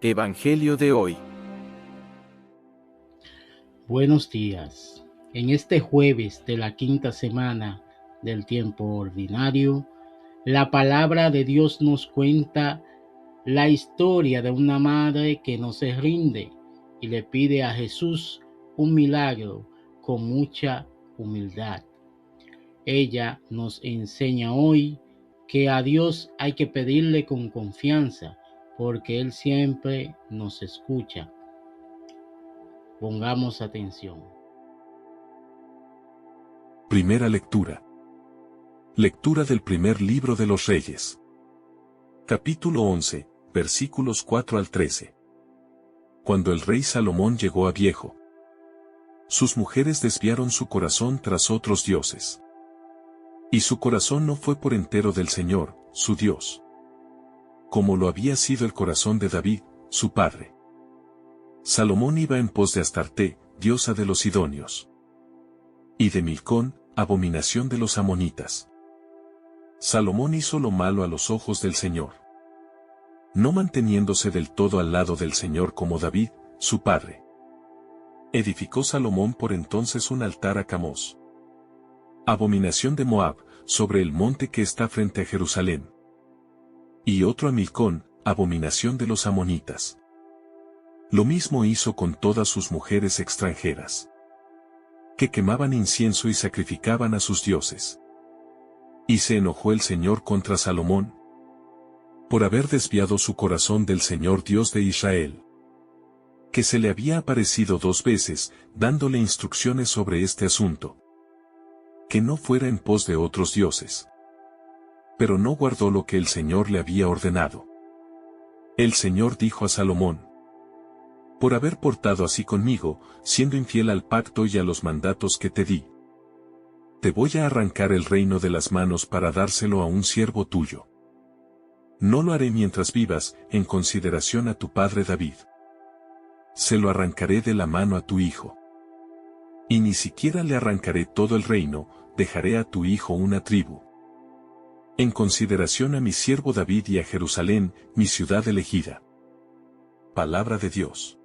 Evangelio de hoy. Buenos días. En este jueves de la quinta semana del tiempo ordinario, la palabra de Dios nos cuenta la historia de una madre que no se rinde y le pide a Jesús un milagro con mucha humildad. Ella nos enseña hoy que a Dios hay que pedirle con confianza, porque Él siempre nos escucha. Pongamos atención. Primera lectura. Lectura del primer libro de los Reyes. Capítulo 11, versículos 4 al 13. Cuando el rey Salomón llegó a viejo, sus mujeres desviaron su corazón tras otros dioses. Y su corazón no fue por entero del Señor, su Dios, como lo había sido el corazón de David, su padre. Salomón iba en pos de Astarte, diosa de los sidonios, y de Milcón, abominación de los amonitas. Salomón hizo lo malo a los ojos del Señor, no manteniéndose del todo al lado del Señor como David, su padre. Edificó Salomón por entonces un altar a Camós, abominación de Moab, sobre el monte que está frente a Jerusalén, y otro a Milcón, abominación de los amonitas. Lo mismo hizo con todas sus mujeres extranjeras, que quemaban incienso y sacrificaban a sus dioses. Y se enojó el Señor contra Salomón, por haber desviado su corazón del Señor Dios de Israel, que se le había aparecido 2 veces, dándole instrucciones sobre este asunto, que no fuera en pos de otros dioses. Pero no guardó lo que el Señor le había ordenado. El Señor dijo a Salomón: por haber portado así conmigo, siendo infiel al pacto y a los mandatos que te di, te voy a arrancar el reino de las manos para dárselo a un siervo tuyo. No lo haré mientras vivas, en consideración a tu padre David. Se lo arrancaré de la mano a tu hijo. Y ni siquiera le arrancaré todo el reino, dejaré a tu hijo una tribu. En consideración a mi siervo David y a Jerusalén, mi ciudad elegida. Palabra de Dios.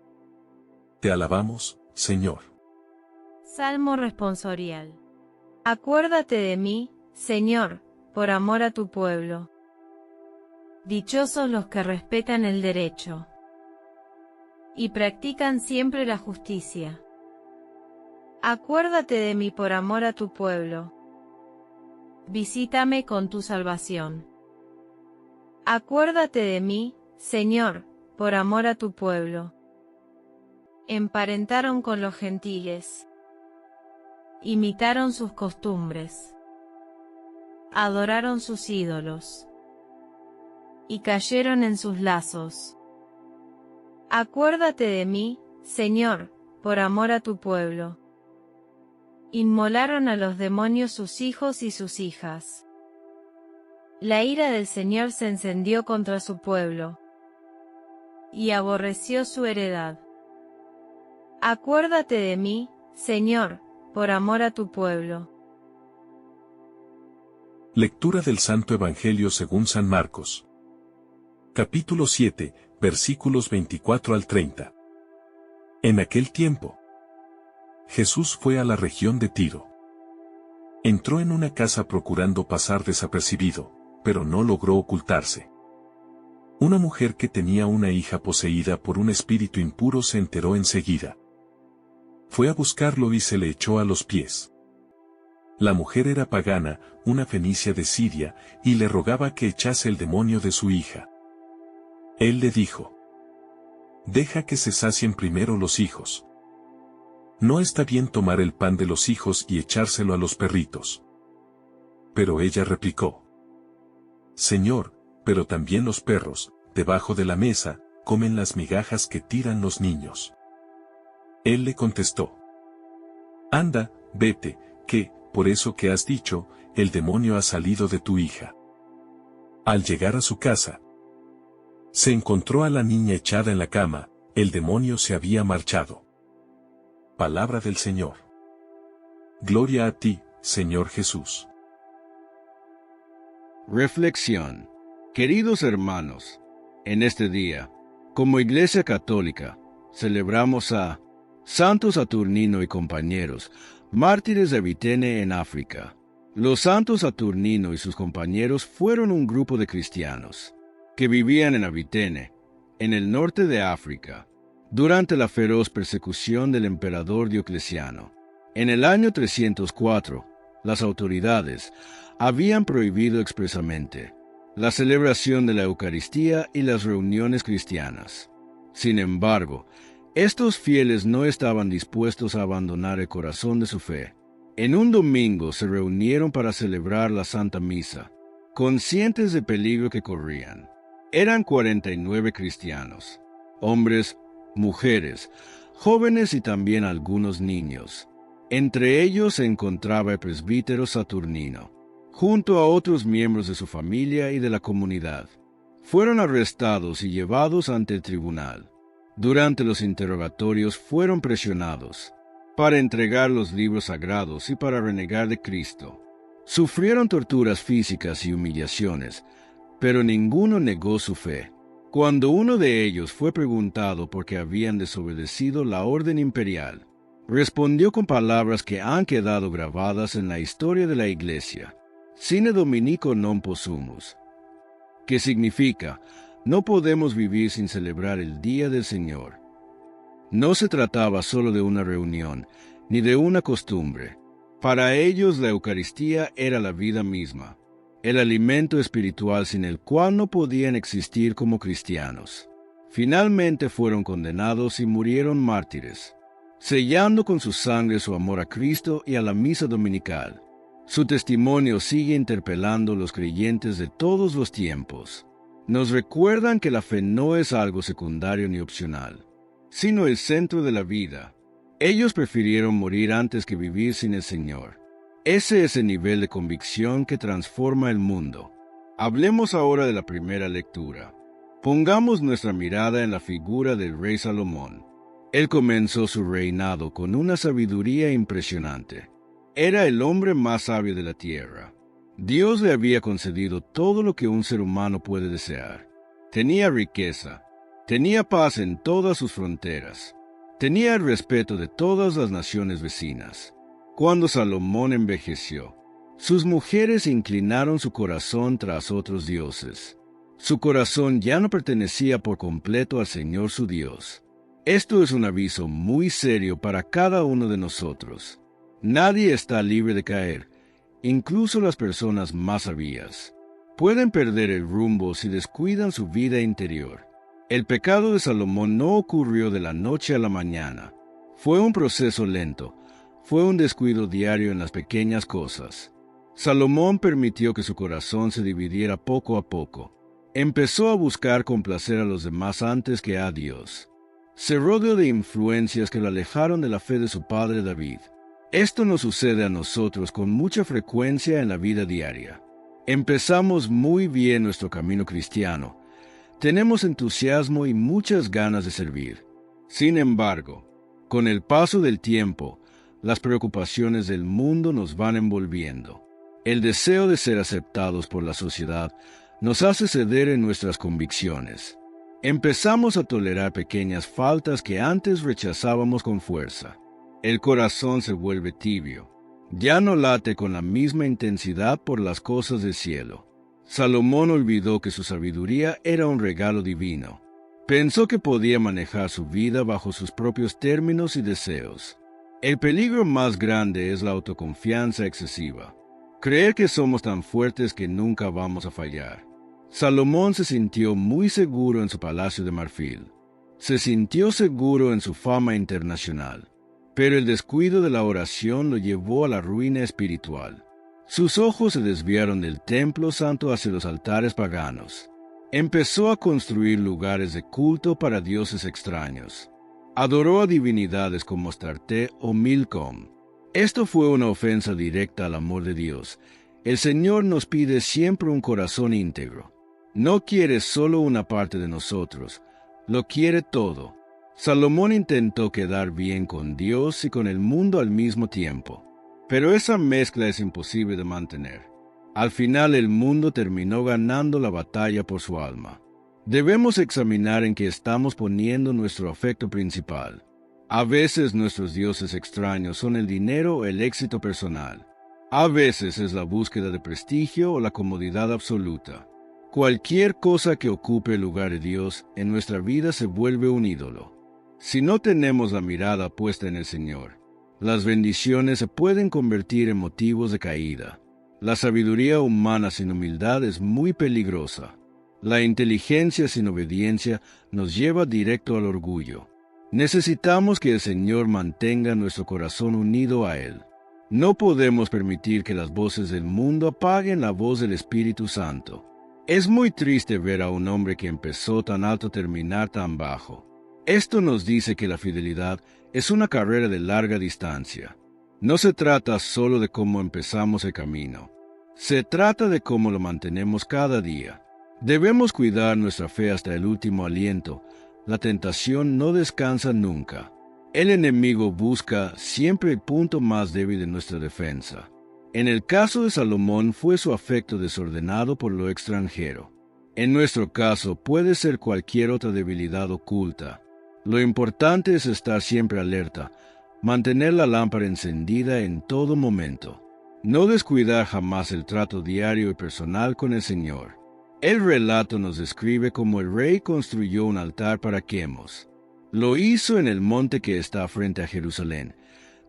Te alabamos, Señor. Salmo responsorial. Acuérdate de mí, Señor, por amor a tu pueblo. Dichosos los que respetan el derecho y practican siempre la justicia. Acuérdate de mí por amor a tu pueblo. Visítame con tu salvación. Acuérdate de mí, Señor, por amor a tu pueblo. Emparentaron con los gentiles, imitaron sus costumbres, adoraron sus ídolos, y cayeron en sus lazos. Acuérdate de mí, Señor, por amor a tu pueblo. Inmolaron a los demonios sus hijos y sus hijas. La ira del Señor se encendió contra su pueblo, y aborreció su heredad. Acuérdate de mí, Señor, por amor a tu pueblo. Lectura del Santo Evangelio según San Marcos. Capítulo 7, versículos 24 al 30. En aquel tiempo, Jesús fue a la región de Tiro. Entró en una casa procurando pasar desapercibido, pero no logró ocultarse. Una mujer que tenía una hija poseída por un espíritu impuro se enteró enseguida. Fue a buscarlo y se le echó a los pies. La mujer era pagana, una fenicia de Siria, y le rogaba que echase el demonio de su hija. Él le dijo: deja que se sacien primero los hijos. No está bien tomar el pan de los hijos y echárselo a los perritos. Pero ella replicó: Señor, pero también los perros, debajo de la mesa, comen las migajas que tiran los niños. Él le contestó: anda, vete, que, por eso que has dicho, el demonio ha salido de tu hija. Al llegar a su casa, se encontró a la niña echada en la cama, el demonio se había marchado. Palabra del Señor. Gloria a ti, Señor Jesús. Reflexión. Queridos hermanos, en este día, Como Iglesia Católica, celebramos a Santo Saturnino y compañeros, mártires de Avitene en África. Los santos Saturnino y sus compañeros fueron un grupo de cristianos que vivían en Avitene, en el norte de África, durante la feroz persecución del emperador Diocleciano. En el año 304, las autoridades habían prohibido expresamente la celebración de la Eucaristía y las reuniones cristianas. Sin embargo, estos fieles no estaban dispuestos a abandonar el corazón de su fe. En un domingo se reunieron para celebrar la Santa Misa, conscientes del peligro que corrían. Eran 49 cristianos, hombres, mujeres, jóvenes y también algunos niños. Entre ellos se encontraba el presbítero Saturnino, junto a otros miembros de su familia y de la comunidad. Fueron arrestados y llevados ante el tribunal. Durante los interrogatorios fueron presionados para entregar los libros sagrados y para renegar de Cristo. Sufrieron torturas físicas y humillaciones, pero ninguno negó su fe. Cuando uno de ellos fue preguntado por qué habían desobedecido la orden imperial, respondió con palabras que han quedado grabadas en la historia de la Iglesia: Sine Dominico non possumus, que significa: no podemos vivir sin celebrar el Día del Señor. No se trataba solo de una reunión, ni de una costumbre. Para ellos la Eucaristía era la vida misma, el alimento espiritual sin el cual no podían existir como cristianos. Finalmente fueron condenados y murieron mártires, sellando con su sangre su amor a Cristo y a la misa dominical. Su testimonio sigue interpelando a los creyentes de todos los tiempos. Nos recuerdan que la fe no es algo secundario ni opcional, sino el centro de la vida. Ellos prefirieron morir antes que vivir sin el Señor. Ese es el nivel de convicción que transforma el mundo. Hablemos ahora de la primera lectura. Pongamos nuestra mirada en la figura del rey Salomón. Él comenzó su reinado con una sabiduría impresionante. Era el hombre más sabio de la tierra. Dios le había concedido todo lo que un ser humano puede desear. Tenía riqueza, tenía paz en todas sus fronteras, tenía el respeto de todas las naciones vecinas. Cuando Salomón envejeció, sus mujeres inclinaron su corazón tras otros dioses. Su corazón ya no pertenecía por completo al Señor su Dios. Esto es un aviso muy serio para cada uno de nosotros. Nadie está libre de caer. Incluso las personas más sabias pueden perder el rumbo si descuidan su vida interior. El pecado de Salomón no ocurrió de la noche a la mañana. Fue un proceso lento. Fue un descuido diario en las pequeñas cosas. Salomón permitió que su corazón se dividiera poco a poco. Empezó a buscar complacer a los demás antes que a Dios. Se rodeó de influencias que lo alejaron de la fe de su padre David. Esto nos sucede a nosotros con mucha frecuencia en la vida diaria. Empezamos muy bien nuestro camino cristiano. Tenemos entusiasmo y muchas ganas de servir. Sin embargo, con el paso del tiempo, las preocupaciones del mundo nos van envolviendo. El deseo de ser aceptados por la sociedad nos hace ceder en nuestras convicciones. Empezamos a tolerar pequeñas faltas que antes rechazábamos con fuerza. El corazón se vuelve tibio. Ya no late con la misma intensidad por las cosas del cielo. Salomón olvidó que su sabiduría era un regalo divino. Pensó que podía manejar su vida bajo sus propios términos y deseos. El peligro más grande es la autoconfianza excesiva. Creer que somos tan fuertes que nunca vamos a fallar. Salomón se sintió muy seguro en su palacio de marfil. Se sintió seguro en su fama internacional. Pero el descuido de la oración lo llevó a la ruina espiritual. Sus ojos se desviaron del templo santo hacia los altares paganos. Empezó a construir lugares de culto para dioses extraños. Adoró a divinidades como Astarte o Milcom. Esto fue una ofensa directa al amor de Dios. El Señor nos pide siempre un corazón íntegro. No quiere solo una parte de nosotros, lo quiere todo. Salomón intentó quedar bien con Dios y con el mundo al mismo tiempo, pero esa mezcla es imposible de mantener. Al final el mundo terminó ganando la batalla por su alma. Debemos examinar en qué estamos poniendo nuestro afecto principal. A veces nuestros dioses extraños son el dinero o el éxito personal. A veces es la búsqueda de prestigio o la comodidad absoluta. Cualquier cosa que ocupe el lugar de Dios en nuestra vida se vuelve un ídolo. Si no tenemos la mirada puesta en el Señor, las bendiciones se pueden convertir en motivos de caída. La sabiduría humana sin humildad es muy peligrosa. La inteligencia sin obediencia nos lleva directo al orgullo. Necesitamos que el Señor mantenga nuestro corazón unido a Él. No podemos permitir que las voces del mundo apaguen la voz del Espíritu Santo. Es muy triste ver a un hombre que empezó tan alto terminar tan bajo. Esto nos dice que la fidelidad es una carrera de larga distancia. No se trata solo de cómo empezamos el camino. Se trata de cómo lo mantenemos cada día. Debemos cuidar nuestra fe hasta el último aliento. La tentación no descansa nunca. El enemigo busca siempre el punto más débil de nuestra defensa. En el caso de Salomón fue su afecto desordenado por lo extranjero. En nuestro caso puede ser cualquier otra debilidad oculta. Lo importante es estar siempre alerta, mantener la lámpara encendida en todo momento. No descuidar jamás el trato diario y personal con el Señor. El relato nos describe cómo el rey construyó un altar para Quemos. Lo hizo en el monte que está frente a Jerusalén.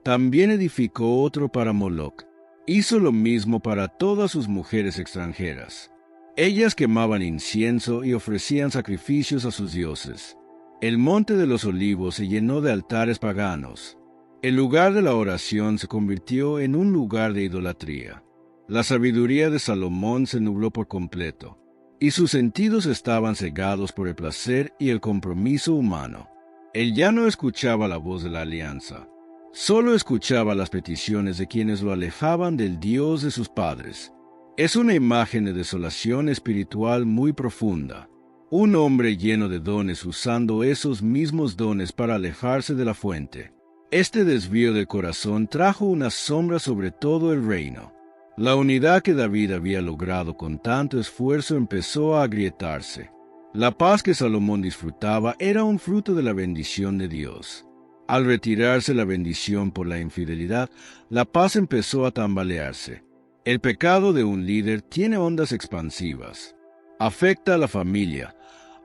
También edificó otro para Moloc. Hizo lo mismo para todas sus mujeres extranjeras. Ellas quemaban incienso y ofrecían sacrificios a sus dioses. El monte de los olivos se llenó de altares paganos. El lugar de la oración se convirtió en un lugar de idolatría. La sabiduría de Salomón se nubló por completo, y sus sentidos estaban cegados por el placer y el compromiso humano. Él ya no escuchaba la voz de la alianza, solo escuchaba las peticiones de quienes lo alejaban del Dios de sus padres. Es una imagen de desolación espiritual muy profunda. Un hombre lleno de dones usando esos mismos dones para alejarse de la fuente. Este desvío del corazón trajo una sombra sobre todo el reino. La unidad que David había logrado con tanto esfuerzo empezó a agrietarse. La paz que Salomón disfrutaba era un fruto de la bendición de Dios. Al retirarse la bendición por la infidelidad, la paz empezó a tambalearse. El pecado de un líder tiene ondas expansivas. Afecta a la familia,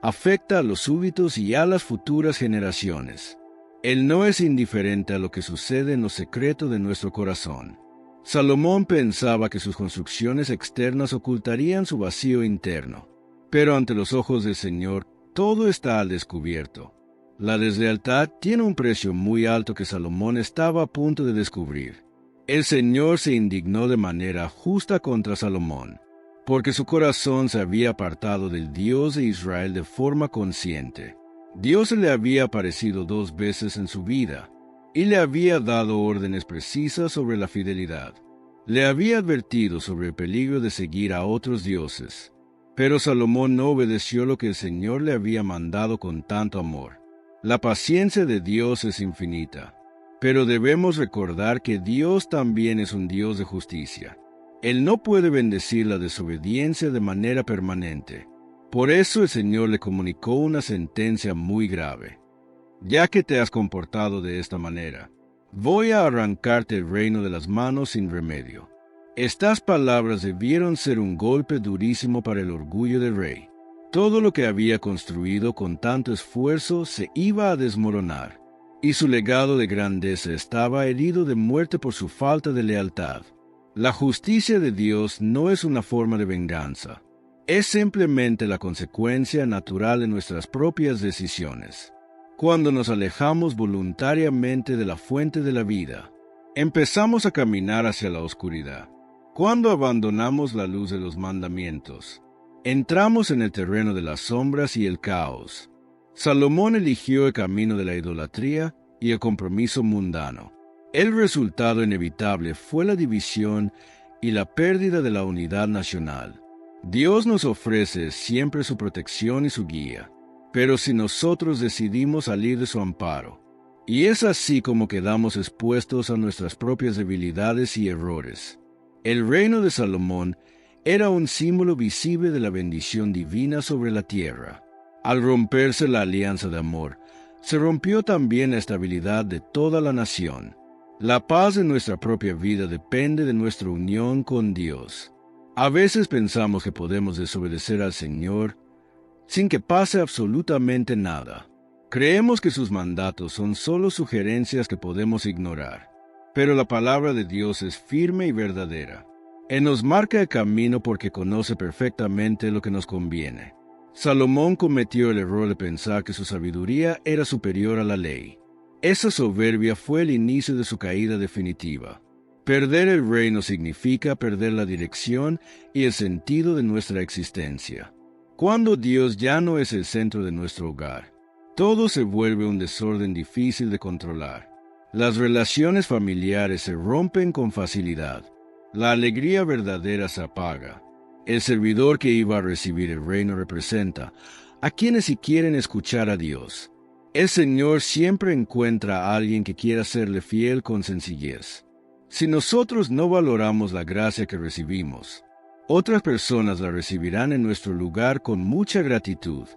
afecta a los súbditos y a las futuras generaciones. Él no es indiferente a lo que sucede en lo secreto de nuestro corazón. Salomón pensaba que sus construcciones externas ocultarían su vacío interno, pero ante los ojos del Señor todo está al descubierto. La deslealtad tiene un precio muy alto que Salomón estaba a punto de descubrir. El Señor se indignó de manera justa contra Salomón, porque su corazón se había apartado del Dios de Israel de forma consciente. Dios le había aparecido 2 veces en su vida, y le había dado órdenes precisas sobre la fidelidad. Le había advertido sobre el peligro de seguir a otros dioses. Pero Salomón no obedeció lo que el Señor le había mandado con tanto amor. La paciencia de Dios es infinita, pero debemos recordar que Dios también es un Dios de justicia. Él no puede bendecir la desobediencia de manera permanente. Por eso el Señor le comunicó una sentencia muy grave. Ya que te has comportado de esta manera, voy a arrancarte el reino de las manos sin remedio. Estas palabras debieron ser un golpe durísimo para el orgullo del rey. Todo lo que había construido con tanto esfuerzo se iba a desmoronar, y su legado de grandeza estaba herido de muerte por su falta de lealtad. La justicia de Dios no es una forma de venganza. Es simplemente la consecuencia natural de nuestras propias decisiones. Cuando nos alejamos voluntariamente de la fuente de la vida, empezamos a caminar hacia la oscuridad. Cuando abandonamos la luz de los mandamientos, entramos en el terreno de las sombras y el caos. Salomón eligió el camino de la idolatría y el compromiso mundano. El resultado inevitable fue la división y la pérdida de la unidad nacional. Dios nos ofrece siempre su protección y su guía, pero si nosotros decidimos salir de su amparo, y es así como quedamos expuestos a nuestras propias debilidades y errores. El reino de Salomón era un símbolo visible de la bendición divina sobre la tierra. Al romperse la alianza de amor, se rompió también la estabilidad de toda la nación. La paz de nuestra propia vida depende de nuestra unión con Dios. A veces pensamos que podemos desobedecer al Señor sin que pase absolutamente nada. Creemos que sus mandatos son solo sugerencias que podemos ignorar. Pero la palabra de Dios es firme y verdadera. Él nos marca el camino porque conoce perfectamente lo que nos conviene. Salomón cometió el error de pensar que su sabiduría era superior a la ley. Esa soberbia fue el inicio de su caída definitiva. Perder el reino significa perder la dirección y el sentido de nuestra existencia. Cuando Dios ya no es el centro de nuestro hogar, todo se vuelve un desorden difícil de controlar. Las relaciones familiares se rompen con facilidad. La alegría verdadera se apaga. El servidor que iba a recibir el reino representa a quienes sí quieren escuchar a Dios. El Señor siempre encuentra a alguien que quiera serle fiel con sencillez. Si nosotros no valoramos la gracia que recibimos, otras personas la recibirán en nuestro lugar con mucha gratitud.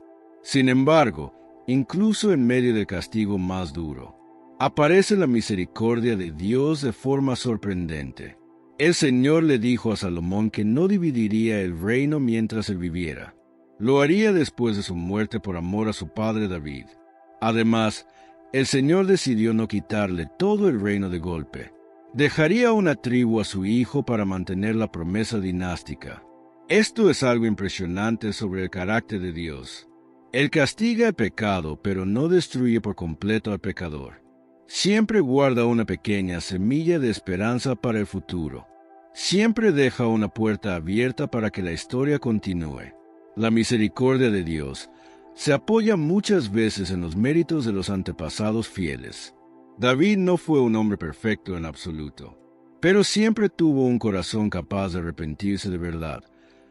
Sin embargo, incluso en medio del castigo más duro, aparece la misericordia de Dios de forma sorprendente. El Señor le dijo a Salomón que no dividiría el reino mientras él viviera. Lo haría después de su muerte por amor a su padre David. Además, el Señor decidió no quitarle todo el reino de golpe. Dejaría una tribu a su hijo para mantener la promesa dinástica. Esto es algo impresionante sobre el carácter de Dios. Él castiga el pecado, pero no destruye por completo al pecador. Siempre guarda una pequeña semilla de esperanza para el futuro. Siempre deja una puerta abierta para que la historia continúe. La misericordia de Dios se apoya muchas veces en los méritos de los antepasados fieles. David no fue un hombre perfecto en absoluto, pero siempre tuvo un corazón capaz de arrepentirse de verdad.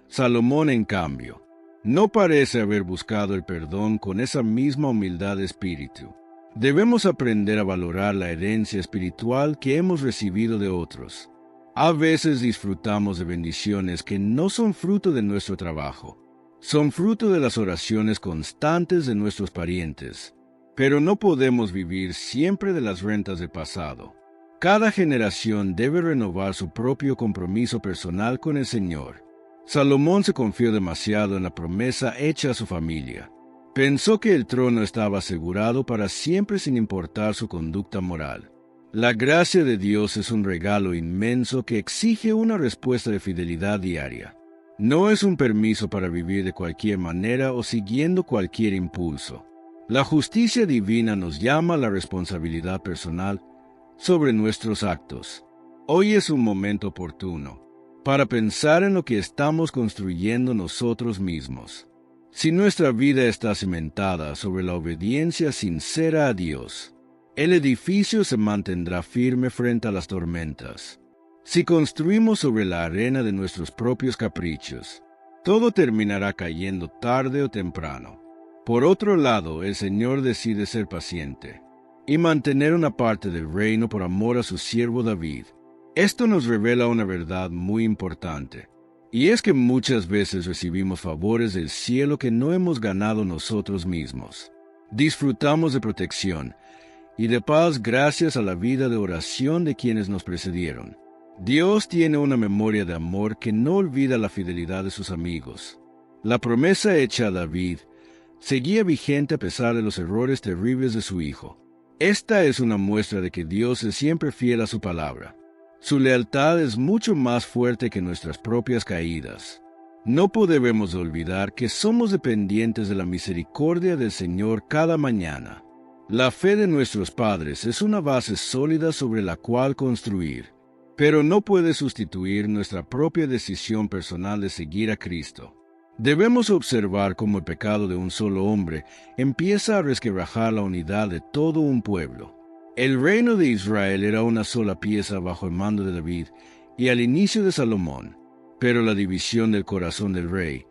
Salomón, en cambio, no parece haber buscado el perdón con esa misma humildad de espíritu. Debemos aprender a valorar la herencia espiritual que hemos recibido de otros. A veces disfrutamos de bendiciones que no son fruto de nuestro trabajo. Son fruto de las oraciones constantes de nuestros parientes. Pero no podemos vivir siempre de las rentas del pasado. Cada generación debe renovar su propio compromiso personal con el Señor. Salomón se confió demasiado en la promesa hecha a su familia. Pensó que el trono estaba asegurado para siempre sin importar su conducta moral. La gracia de Dios es un regalo inmenso que exige una respuesta de fidelidad diaria. No es un permiso para vivir de cualquier manera o siguiendo cualquier impulso. La justicia divina nos llama a la responsabilidad personal sobre nuestros actos. Hoy es un momento oportuno para pensar en lo que estamos construyendo nosotros mismos. Si nuestra vida está cimentada sobre la obediencia sincera a Dios, el edificio se mantendrá firme frente a las tormentas. Si construimos sobre la arena de nuestros propios caprichos, todo terminará cayendo tarde o temprano. Por otro lado, el Señor decide ser paciente y mantener una parte del reino por amor a su siervo David. Esto nos revela una verdad muy importante. Y es que muchas veces recibimos favores del cielo que no hemos ganado nosotros mismos. Disfrutamos de protección y de paz gracias a la vida de oración de quienes nos precedieron. Dios tiene una memoria de amor que no olvida la fidelidad de sus amigos. La promesa hecha a David seguía vigente a pesar de los errores terribles de su hijo. Esta es una muestra de que Dios es siempre fiel a su palabra. Su lealtad es mucho más fuerte que nuestras propias caídas. No podemos olvidar que somos dependientes de la misericordia del Señor cada mañana. La fe de nuestros padres es una base sólida sobre la cual construir, pero no puede sustituir nuestra propia decisión personal de seguir a Cristo. Debemos observar cómo el pecado de un solo hombre empieza a resquebrajar la unidad de todo un pueblo. El reino de Israel era una sola pieza bajo el mando de David y al inicio de Salomón, pero la división del corazón del rey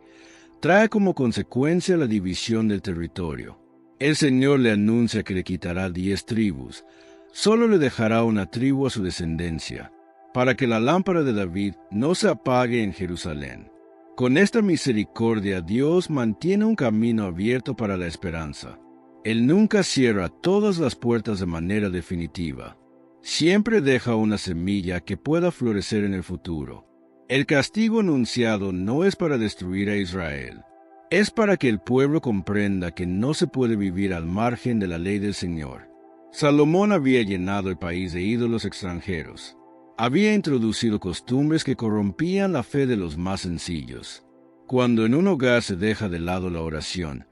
trae como consecuencia la división del territorio. El Señor le anuncia que le quitará 10 tribus, solo le dejará una tribu a su descendencia, para que la lámpara de David no se apague en Jerusalén. Con esta misericordia Dios mantiene un camino abierto para la esperanza. Él nunca cierra todas las puertas de manera definitiva. Siempre deja una semilla que pueda florecer en el futuro. El castigo anunciado no es para destruir a Israel. Es para que el pueblo comprenda que no se puede vivir al margen de la ley del Señor. Salomón había llenado el país de ídolos extranjeros. Había introducido costumbres que corrompían la fe de los más sencillos. Cuando en un hogar se deja de lado la oración,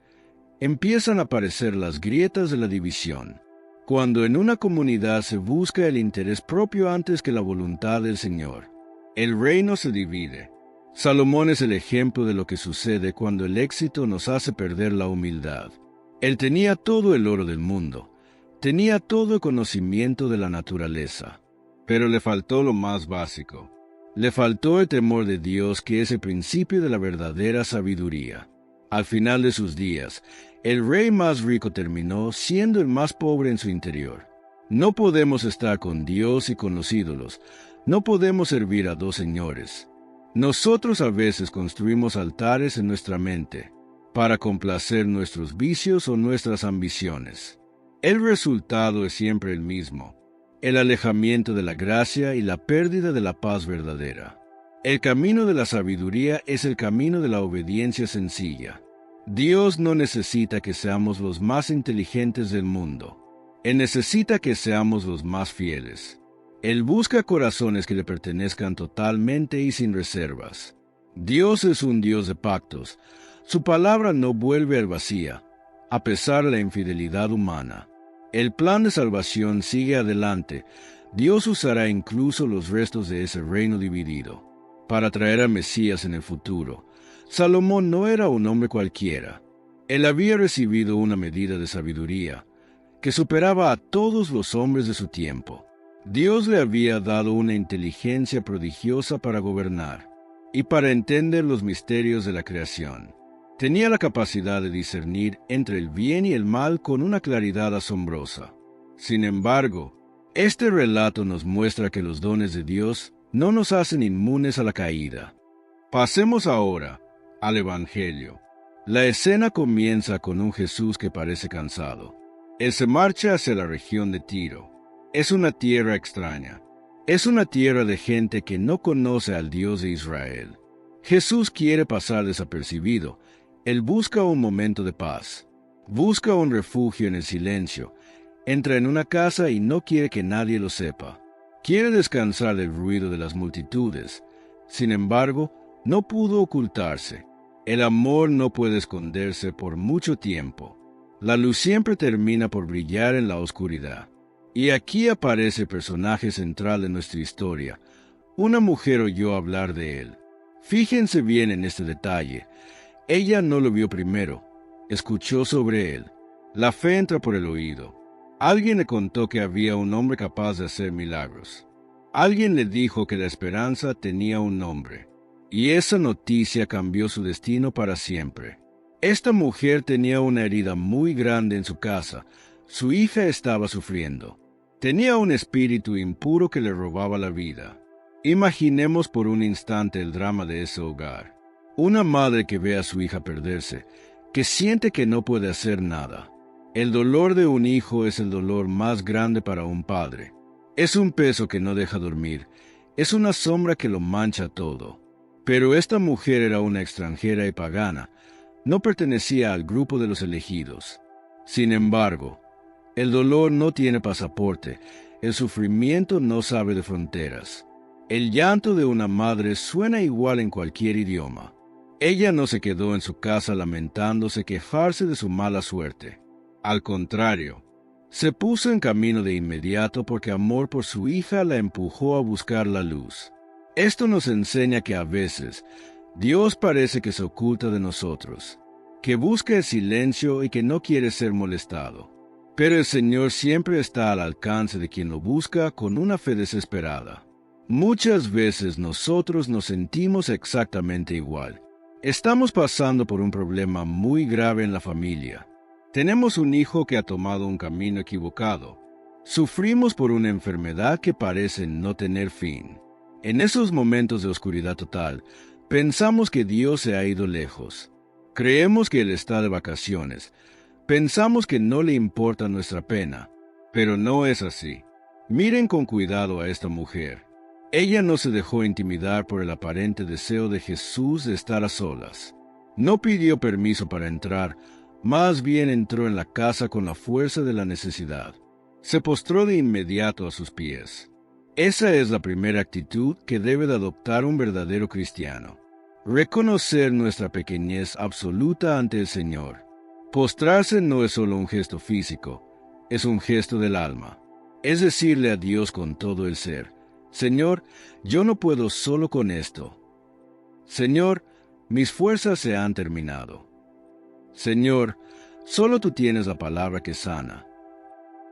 empiezan a aparecer las grietas de la división. Cuando en una comunidad se busca el interés propio antes que la voluntad del Señor, el reino se divide. Salomón es el ejemplo de lo que sucede cuando el éxito nos hace perder la humildad. Él tenía todo el oro del mundo, tenía todo el conocimiento de la naturaleza, pero le faltó lo más básico. Le faltó el temor de Dios, que es el principio de la verdadera sabiduría. Al final de sus días, el rey más rico terminó siendo el más pobre en su interior. No podemos estar con Dios y con los ídolos. No podemos servir a dos señores. Nosotros a veces construimos altares en nuestra mente para complacer nuestros vicios o nuestras ambiciones. El resultado es siempre el mismo: el alejamiento de la gracia y la pérdida de la paz verdadera. El camino de la sabiduría es el camino de la obediencia sencilla. Dios no necesita que seamos los más inteligentes del mundo. Él necesita que seamos los más fieles. Él busca corazones que le pertenezcan totalmente y sin reservas. Dios es un Dios de pactos. Su palabra no vuelve al vacío, a pesar de la infidelidad humana. El plan de salvación sigue adelante. Dios usará incluso los restos de ese reino dividido para traer al Mesías en el futuro. Salomón no era un hombre cualquiera. Él había recibido una medida de sabiduría que superaba a todos los hombres de su tiempo. Dios le había dado una inteligencia prodigiosa para gobernar y para entender los misterios de la creación. Tenía la capacidad de discernir entre el bien y el mal con una claridad asombrosa. Sin embargo, este relato nos muestra que los dones de Dios no nos hacen inmunes a la caída. Pasemos ahora al Evangelio. La escena comienza con un Jesús que parece cansado. Él se marcha hacia la región de Tiro. Es una tierra extraña. Es una tierra de gente que no conoce al Dios de Israel. Jesús quiere pasar desapercibido. Él busca un momento de paz. Busca un refugio en el silencio. Entra en una casa y no quiere que nadie lo sepa. Quiere descansar del ruido de las multitudes. Sin embargo, no pudo ocultarse. El amor no puede esconderse por mucho tiempo. La luz siempre termina por brillar en la oscuridad. Y aquí aparece el personaje central de nuestra historia. Una mujer oyó hablar de él. Fíjense bien en este detalle. Ella no lo vio primero. Escuchó sobre él. La fe entra por el oído. Alguien le contó que había un hombre capaz de hacer milagros. Alguien le dijo que la esperanza tenía un nombre. Y esa noticia cambió su destino para siempre. Esta mujer tenía una herida muy grande en su casa. Su hija estaba sufriendo. Tenía un espíritu impuro que le robaba la vida. Imaginemos por un instante el drama de ese hogar. Una madre que ve a su hija perderse, que siente que no puede hacer nada. El dolor de un hijo es el dolor más grande para un padre. Es un peso que no deja dormir. Es una sombra que lo mancha todo. Pero esta mujer era una extranjera y pagana. No pertenecía al grupo de los elegidos. Sin embargo, el dolor no tiene pasaporte. El sufrimiento no sabe de fronteras. El llanto de una madre suena igual en cualquier idioma. Ella no se quedó en su casa lamentándose, quejarse de su mala suerte. Al contrario, se puso en camino de inmediato porque amor por su hija la empujó a buscar la luz. Esto nos enseña que a veces Dios parece que se oculta de nosotros, que busca el silencio y que no quiere ser molestado. Pero el Señor siempre está al alcance de quien lo busca con una fe desesperada. Muchas veces nosotros nos sentimos exactamente igual. Estamos pasando por un problema muy grave en la familia. Tenemos un hijo que ha tomado un camino equivocado. Sufrimos por una enfermedad que parece no tener fin. En esos momentos de oscuridad total, Pensamos que Dios se ha ido lejos. Creemos que Él está de vacaciones. Pensamos que no le importa nuestra pena. Pero no es así. Miren con cuidado a esta mujer. Ella no se dejó intimidar por el aparente deseo de Jesús de estar a solas. No pidió permiso para entrar, más bien entró en la casa con la fuerza de la necesidad. Se postró de inmediato a sus pies. Esa es la primera actitud que debe de adoptar un verdadero cristiano. Reconocer nuestra pequeñez absoluta ante el Señor. Postrarse no es solo un gesto físico, es un gesto del alma. Es decirle a Dios con todo el ser: Señor, yo no puedo solo con esto. Señor, mis fuerzas se han terminado. Señor, solo tú tienes la palabra que sana.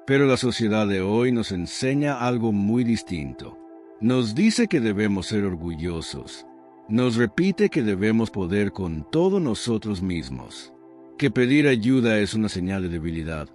Pero la sociedad de hoy nos enseña algo muy distinto. Nos dice que debemos ser orgullosos. Nos repite que debemos poder con todo nosotros mismos. Que pedir ayuda es una señal de debilidad.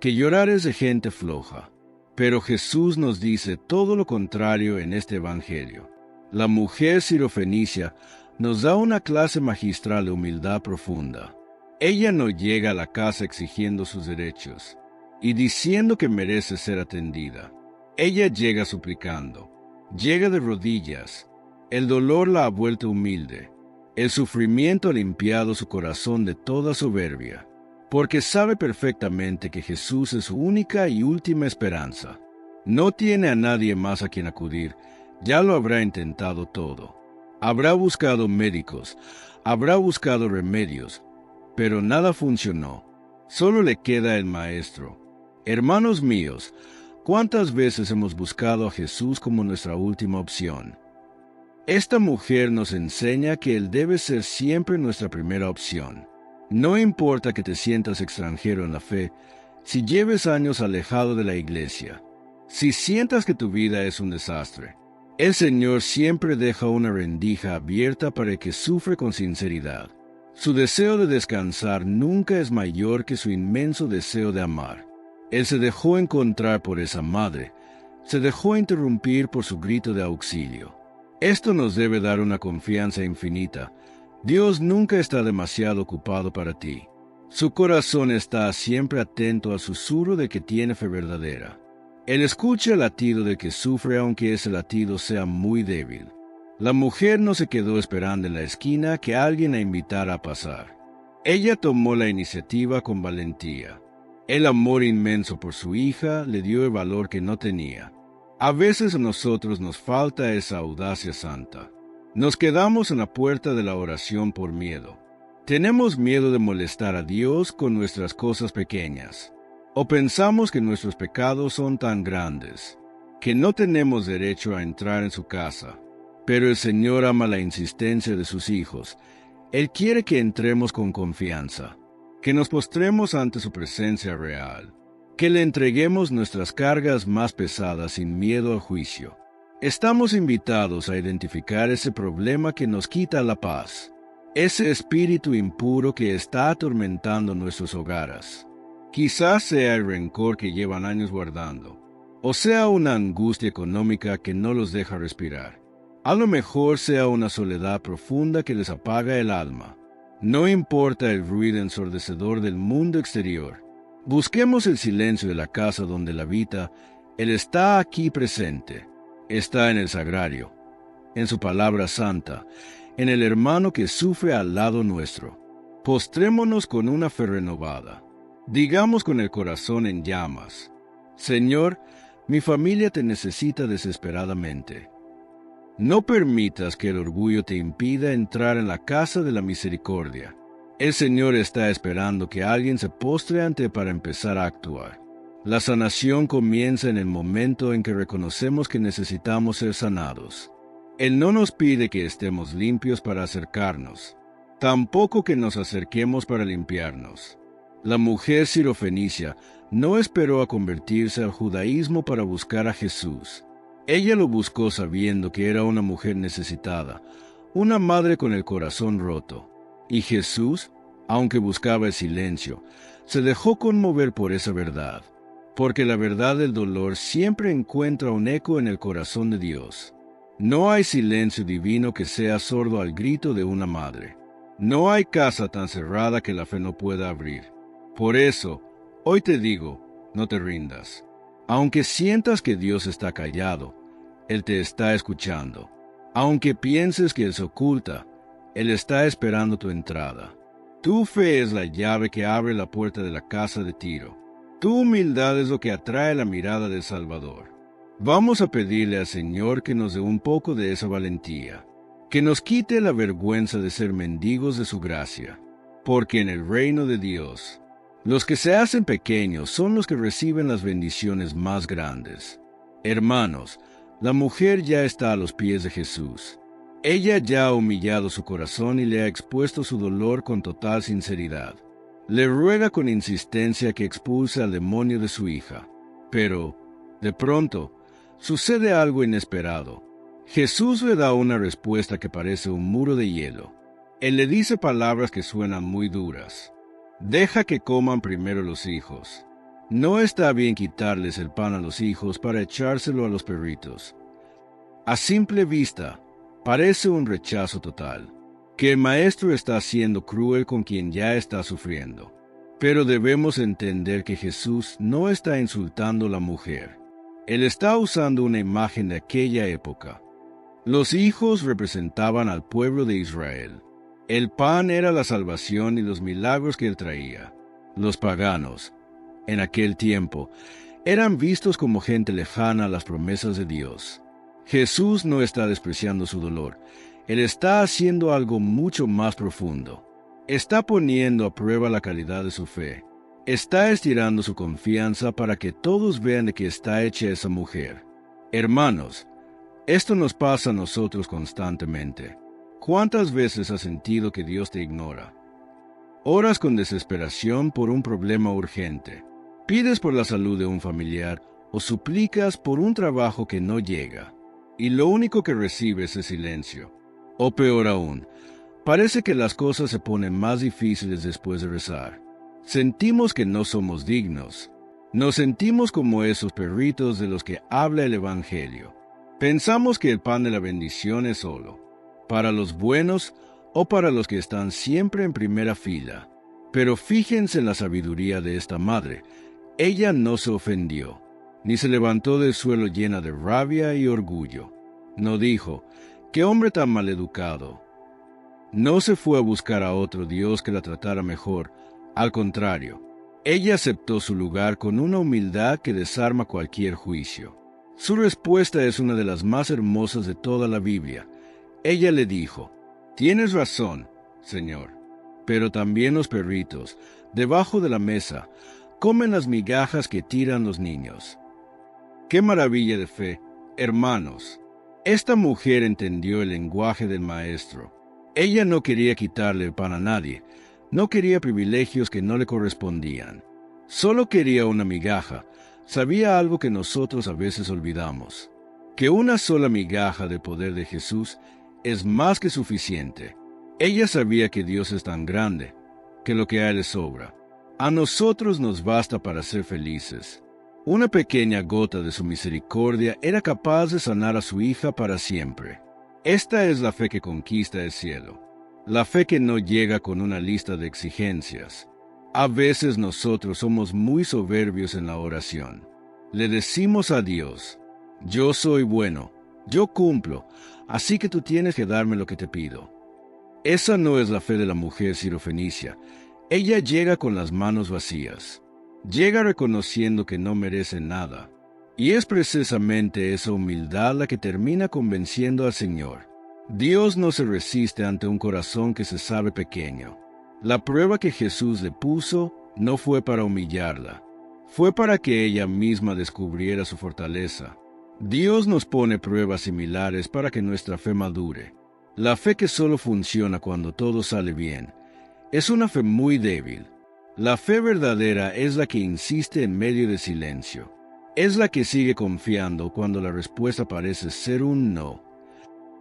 Que llorar es de gente floja. Pero Jesús nos dice todo lo contrario en este Evangelio. La mujer sirofenicia nos da una clase magistral de humildad profunda. Ella no llega a la casa exigiendo sus derechos y diciendo que merece ser atendida. Ella llega suplicando, llega de rodillas. El dolor la ha vuelto humilde. El sufrimiento ha limpiado su corazón de toda soberbia, porque sabe perfectamente que Jesús es su única y última esperanza. No tiene a nadie más a quien acudir, ya lo habrá intentado todo. Habrá buscado médicos, habrá buscado remedios, pero nada funcionó. Solo le queda el Maestro. Hermanos míos, ¿cuántas veces hemos buscado a Jesús como nuestra última opción? Esta mujer nos enseña que Él debe ser siempre nuestra primera opción. No importa que te sientas extranjero en la fe, si lleves años alejado de la iglesia, si sientas que tu vida es un desastre, el Señor siempre deja una rendija abierta para el que sufre con sinceridad. Su deseo de descansar nunca es mayor que su inmenso deseo de amar. Él se dejó encontrar por esa madre, se dejó interrumpir por su grito de auxilio. Esto nos debe dar una confianza infinita. Dios nunca está demasiado ocupado para ti. Su corazón está siempre atento al susurro de que tiene fe verdadera. Él escucha el latido de que sufre aunque ese latido sea muy débil. La mujer no se quedó esperando en la esquina que alguien la invitara a pasar. Ella tomó la iniciativa con valentía. El amor inmenso por su hija le dio el valor que no tenía. A veces a nosotros nos falta esa audacia santa. Nos quedamos en la puerta de la oración por miedo. Tenemos miedo de molestar a Dios con nuestras cosas pequeñas. O pensamos que nuestros pecados son tan grandes, que no tenemos derecho a entrar en su casa. Pero el Señor ama la insistencia de sus hijos. Él quiere que entremos con confianza, que nos postremos ante su presencia real, que le entreguemos nuestras cargas más pesadas sin miedo al juicio. Estamos invitados a identificar ese problema que nos quita la paz, ese espíritu impuro que está atormentando nuestros hogares. Quizás sea el rencor que llevan años guardando, o sea una angustia económica que no los deja respirar. A lo mejor sea una soledad profunda que les apaga el alma. No importa el ruido ensordecedor del mundo exterior. Busquemos el silencio de la casa donde Él habita. Él está aquí presente. Está en el sagrario, en su palabra santa, en el hermano que sufre al lado nuestro. Postrémonos con una fe renovada. Digamos con el corazón en llamas: Señor, mi familia te necesita desesperadamente. No permitas que el orgullo te impida entrar en la casa de la misericordia. El Señor está esperando que alguien se postre ante Él para empezar a actuar. La sanación comienza en el momento en que reconocemos que necesitamos ser sanados. Él no nos pide que estemos limpios para acercarnos, tampoco que nos acerquemos para limpiarnos. La mujer sirofenicia no esperó a convertirse al judaísmo para buscar a Jesús. Ella lo buscó sabiendo que era una mujer necesitada, una madre con el corazón roto. Y Jesús, aunque buscaba el silencio, se dejó conmover por esa verdad, porque la verdad del dolor siempre encuentra un eco en el corazón de Dios. No hay silencio divino que sea sordo al grito de una madre. No hay casa tan cerrada que la fe no pueda abrir. Por eso, hoy te digo, no te rindas. Aunque sientas que Dios está callado, Él te está escuchando. Aunque pienses que Él se oculta, Él está esperando tu entrada. Tu fe es la llave que abre la puerta de la casa de Tiro. Tu humildad es lo que atrae la mirada del Salvador. Vamos a pedirle al Señor que nos dé un poco de esa valentía, que nos quite la vergüenza de ser mendigos de su gracia, porque en el reino de Dios, los que se hacen pequeños son los que reciben las bendiciones más grandes. Hermanos, la mujer ya está a los pies de Jesús. Ella ya ha humillado su corazón y le ha expuesto su dolor con total sinceridad. Le ruega con insistencia que expulse al demonio de su hija. Pero, de pronto, sucede algo inesperado. Jesús le da una respuesta que parece un muro de hielo. Él le dice palabras que suenan muy duras. Deja que coman primero los hijos. No está bien quitarles el pan a los hijos para echárselo a los perritos. A simple vista, parece un rechazo total, que el maestro está siendo cruel con quien ya está sufriendo. Pero debemos entender que Jesús no está insultando a la mujer. Él está usando una imagen de aquella época. Los hijos representaban al pueblo de Israel. El pan era la salvación y los milagros que él traía. Los paganos, en aquel tiempo, eran vistos como gente lejana a las promesas de Dios. Jesús no está despreciando su dolor. Él está haciendo algo mucho más profundo. Está poniendo a prueba la calidad de su fe. Está estirando su confianza para que todos vean de qué está hecha esa mujer. Hermanos, esto nos pasa a nosotros constantemente. ¿Cuántas veces has sentido que Dios te ignora? Oras con desesperación por un problema urgente. Pides por la salud de un familiar o suplicas por un trabajo que no llega. Y lo único que recibes es silencio. O peor aún, parece que las cosas se ponen más difíciles después de rezar. Sentimos que no somos dignos. Nos sentimos como esos perritos de los que habla el Evangelio. Pensamos que el pan de la bendición es solo para los buenos o para los que están siempre en primera fila. Pero fíjense en la sabiduría de esta madre. Ella no se ofendió, ni se levantó del suelo llena de rabia y orgullo. No dijo, «¡Qué hombre tan maleducado!». No se fue a buscar a otro Dios que la tratara mejor. Al contrario, ella aceptó su lugar con una humildad que desarma cualquier juicio. Su respuesta es una de las más hermosas de toda la Biblia. Ella le dijo, «Tienes razón, Señor, pero también los perritos, debajo de la mesa, comen las migajas que tiran los niños». ¡Qué maravilla de fe, hermanos! Esta mujer entendió el lenguaje del Maestro. Ella no quería quitarle el pan a nadie. No quería privilegios que no le correspondían. Solo quería una migaja. Sabía algo que nosotros a veces olvidamos, que una sola migaja del poder de Jesús es más que suficiente. Ella sabía que Dios es tan grande, que lo que a Él le sobra. A nosotros nos basta para ser felices. Una pequeña gota de su misericordia era capaz de sanar a su hija para siempre. Esta es la fe que conquista el cielo. La fe que no llega con una lista de exigencias. A veces nosotros somos muy soberbios en la oración. Le decimos a Dios, «Yo soy bueno, yo cumplo, así que tú tienes que darme lo que te pido». Esa no es la fe de la mujer sirofenicia. Ella llega con las manos vacías. Llega reconociendo que no merece nada. Y es precisamente esa humildad la que termina convenciendo al Señor. Dios no se resiste ante un corazón que se sabe pequeño. La prueba que Jesús le puso no fue para humillarla, fue para que ella misma descubriera su fortaleza. Dios nos pone pruebas similares para que nuestra fe madure. La fe que solo funciona cuando todo sale bien es una fe muy débil. La fe verdadera es la que insiste en medio del silencio. Es la que sigue confiando cuando la respuesta parece ser un no.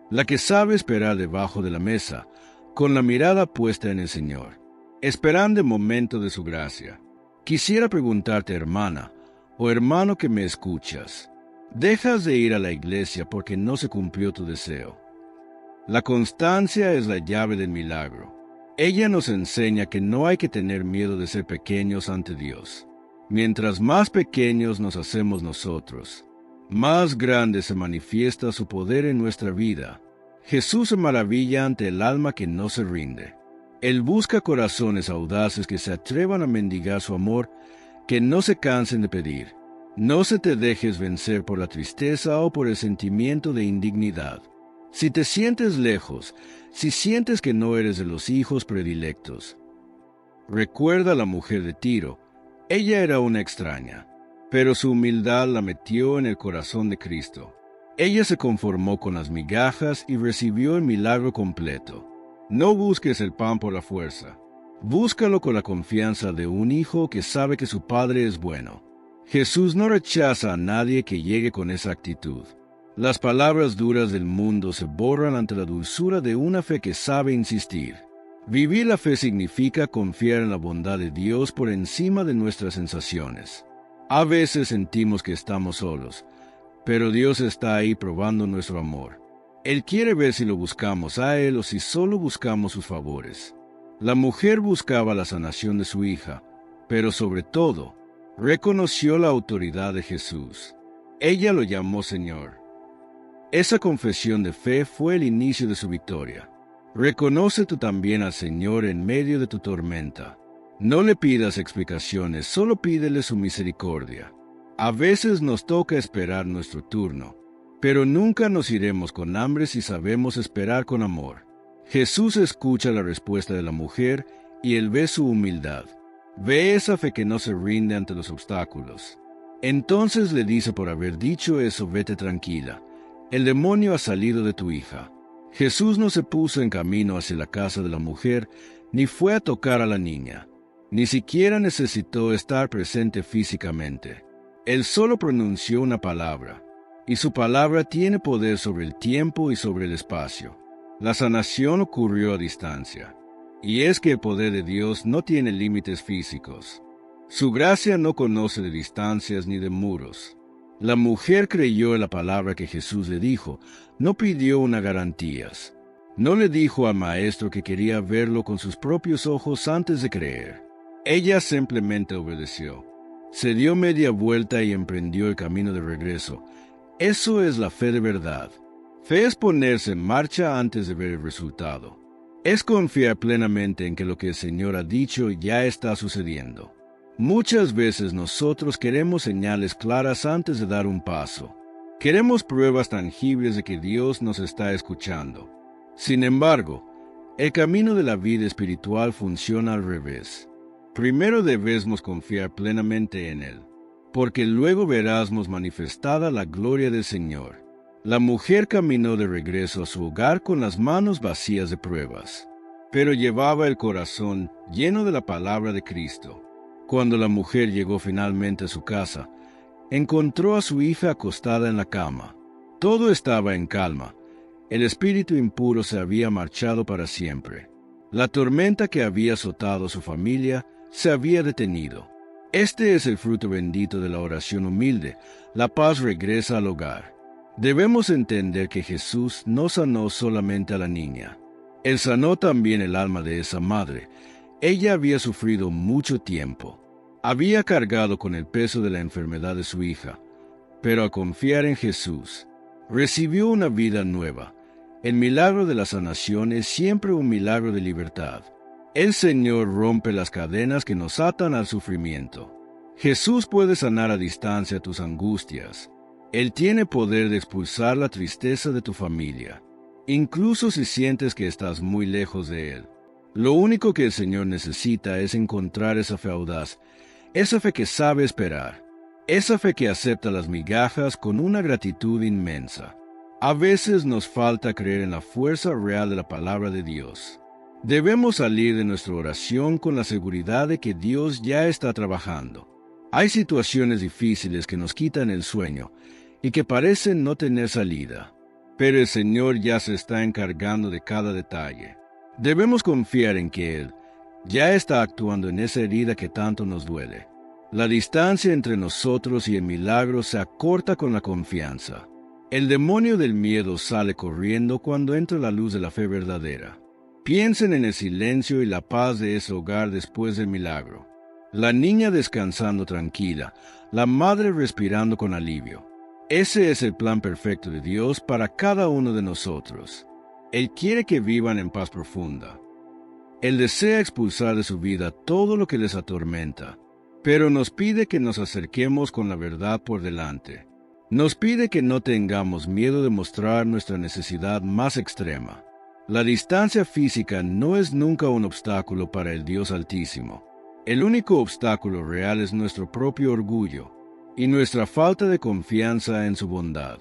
La que sabe esperar debajo de la mesa, con la mirada puesta en el Señor, esperando el momento de su gracia. Quisiera preguntarte, hermana o hermano que me escuchas, Dejas de ir a la iglesia porque no se cumplió tu deseo. La constancia es la llave del milagro. Ella nos enseña que no hay que tener miedo de ser pequeños ante Dios. Mientras más pequeños nos hacemos nosotros, más grande se manifiesta su poder en nuestra vida. Jesús se maravilla ante el alma que no se rinde. Él busca corazones audaces que se atrevan a mendigar su amor, que no se cansen de pedir. No se te dejes vencer por la tristeza o por el sentimiento de indignidad. Si te sientes lejos, si sientes que no eres de los hijos predilectos, recuerda a la mujer de Tiro. Ella era una extraña, pero su humildad la metió en el corazón de Cristo. Ella se conformó con las migajas y recibió el milagro completo. No busques el pan por la fuerza. Búscalo con la confianza de un hijo que sabe que su padre es bueno. Jesús no rechaza a nadie que llegue con esa actitud. Las palabras duras del mundo se borran ante la dulzura de una fe que sabe insistir. Vivir la fe significa confiar en la bondad de Dios por encima de nuestras sensaciones. A veces sentimos que estamos solos, pero Dios está ahí probando nuestro amor. Él quiere ver si lo buscamos a Él o si solo buscamos sus favores. La mujer buscaba la sanación de su hija, pero sobre todo, reconoció la autoridad de Jesús. Ella lo llamó Señor. Esa confesión de fe fue el inicio de su victoria. Reconoce tú también al Señor en medio de tu tormenta. No le pidas explicaciones, solo pídele su misericordia. A veces nos toca esperar nuestro turno, pero nunca nos iremos con hambre si sabemos esperar con amor. Jesús escucha la respuesta de la mujer y Él ve su humildad. Ve esa fe que no se rinde ante los obstáculos. Entonces le dice: por haber dicho eso, vete tranquila. El demonio ha salido de tu hija. Jesús no se puso en camino hacia la casa de la mujer, ni fue a tocar a la niña. Ni siquiera necesitó estar presente físicamente. Él solo pronunció una palabra, y su palabra tiene poder sobre el tiempo y sobre el espacio. La sanación ocurrió a distancia. Y es que el poder de Dios no tiene límites físicos. Su gracia no conoce de distancias ni de muros. La mujer creyó en la palabra que Jesús le dijo, no pidió una garantías. No le dijo al maestro que quería verlo con sus propios ojos antes de creer. Ella simplemente obedeció. Se dio media vuelta y emprendió el camino de regreso. Eso es la fe de verdad. Fe es ponerse en marcha antes de ver el resultado. Es confiar plenamente en que lo que el Señor ha dicho ya está sucediendo. Muchas veces nosotros queremos señales claras antes de dar un paso. Queremos pruebas tangibles de que Dios nos está escuchando. Sin embargo, el camino de la vida espiritual funciona al revés. Primero debemos confiar plenamente en Él, porque luego verásmos manifestada la gloria del Señor. La mujer caminó de regreso a su hogar con las manos vacías de pruebas, pero llevaba el corazón lleno de la palabra de Cristo. Cuando la mujer llegó finalmente a su casa, encontró a su hija acostada en la cama. Todo estaba en calma. El espíritu impuro se había marchado para siempre. La tormenta que había azotado a su familia se había detenido. Este es el fruto bendito de la oración humilde. La paz regresa al hogar. Debemos entender que Jesús no sanó solamente a la niña. Él sanó también el alma de esa madre. Ella había sufrido mucho tiempo. Había cargado con el peso de la enfermedad de su hija, pero al confiar en Jesús, recibió una vida nueva. El milagro de la sanación es siempre un milagro de libertad. El Señor rompe las cadenas que nos atan al sufrimiento. Jesús puede sanar a distancia tus angustias. Él tiene poder de expulsar la tristeza de tu familia, incluso si sientes que estás muy lejos de Él. Lo único que el Señor necesita es encontrar esa fe audaz, esa fe que sabe esperar, esa fe que acepta las migajas con una gratitud inmensa. A veces nos falta creer en la fuerza real de la palabra de Dios. Debemos salir de nuestra oración con la seguridad de que Dios ya está trabajando. Hay situaciones difíciles que nos quitan el sueño y que parecen no tener salida, pero el Señor ya se está encargando de cada detalle. Debemos confiar en que Él ya está actuando en esa herida que tanto nos duele. La distancia entre nosotros y el milagro se acorta con la confianza. El demonio del miedo sale corriendo cuando entra la luz de la fe verdadera. Piensen en el silencio y la paz de ese hogar después del milagro. La niña descansando tranquila, la madre respirando con alivio. Ese es el plan perfecto de Dios para cada uno de nosotros. Él quiere que vivan en paz profunda. Él desea expulsar de su vida todo lo que les atormenta, pero nos pide que nos acerquemos con la verdad por delante. Nos pide que no tengamos miedo de mostrar nuestra necesidad más extrema. La distancia física no es nunca un obstáculo para el Dios Altísimo. El único obstáculo real es nuestro propio orgullo y nuestra falta de confianza en su bondad.